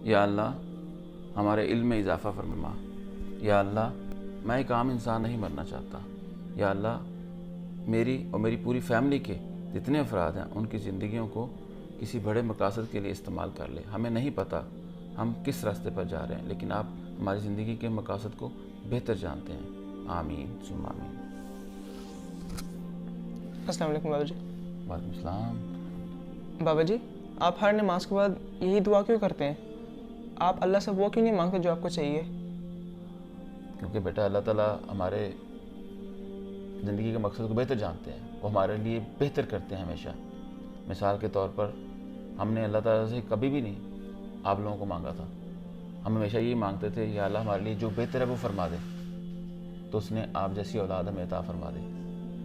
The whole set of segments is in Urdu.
یا اللہ ہمارے علم میں اضافہ فرما۔ یا اللہ میں ایک عام انسان نہیں مرنا چاہتا۔ یا اللہ میری اور میری پوری فیملی کے جتنے افراد ہیں ان کی زندگیوں کو کسی بڑے مقاصد کے لیے استعمال کر لے۔ ہمیں نہیں پتہ ہم کس راستے پر جا رہے ہیں، لیکن آپ ہماری زندگی کے مقاصد کو بہتر جانتے ہیں۔ آمین ثم آمین۔ السلام علیکم بابا جی۔ وعلیکم السلام۔ بابا جی آپ ہر نماز کے بعد یہی دعا کیوں کرتے ہیں؟ آپ اللہ سے وہ کیوں نہیں مانگتے جو آپ کو چاہیے؟ کیونکہ بیٹا اللہ تعالیٰ ہمارے زندگی کے مقصد کو بہتر جانتے ہیں، وہ ہمارے لیے بہتر کرتے ہیں ہمیشہ۔ مثال کے طور پر ہم نے اللہ تعالیٰ سے کبھی بھی نہیں آپ لوگوں کو مانگا تھا، ہم ہمیشہ یہی مانگتے تھے یا اللہ ہمارے لیے جو بہتر ہے وہ فرما دے، تو اس نے آپ جیسی اولاد ہمیں عطا فرما دے۔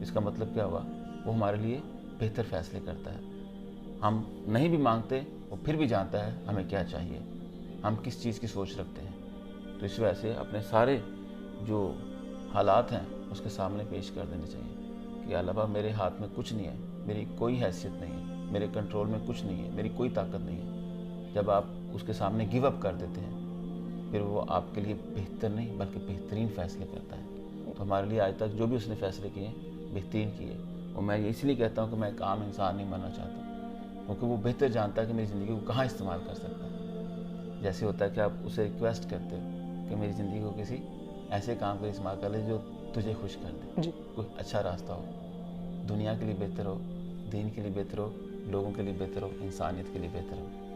اس کا مطلب کیا ہوا؟ وہ ہمارے لیے بہتر فیصلے کرتا ہے۔ ہم نہیں بھی مانگتے وہ پھر بھی جانتا ہے ہمیں کیا چاہیے، ہم کس چیز کی سوچ رکھتے ہیں۔ تو اس وجہ سے اپنے سارے جو حالات ہیں اس کے سامنے پیش کر دینے چاہیے کہ اللہ پاک میرے ہاتھ میں کچھ نہیں ہے، میری کوئی حیثیت نہیں ہے، میرے کنٹرول میں کچھ نہیں ہے، میری کوئی طاقت نہیں ہے۔ جب آپ اس کے سامنے گیو اپ کر دیتے ہیں پھر وہ آپ کے لیے بہتر نہیں بلکہ بہترین فیصلے کرتا ہے۔ تو ہمارے لیے آج تک جو بھی اس نے فیصلے کیے بہترین کیے، اور میں اس لیے کہتا ہوں کہ میں ایک عام انسان نہیں بننا چاہتا، کیونکہ وہ بہتر جانتا ہے کہ میری زندگی کو کہاں استعمال کر سکتا ہے۔ جیسے ہوتا ہے کہ آپ اسے ریکویسٹ کرتے ہو کہ میری زندگی کو کسی ایسے کام کے استعمال کر لے جو تجھے خوش کر دے، جی کوئی اچھا راستہ ہو، دنیا کے لیے بہتر ہو، دین کے لیے بہتر ہو، لوگوں کے لیے بہتر ہو، انسانیت کے لیے بہتر ہو۔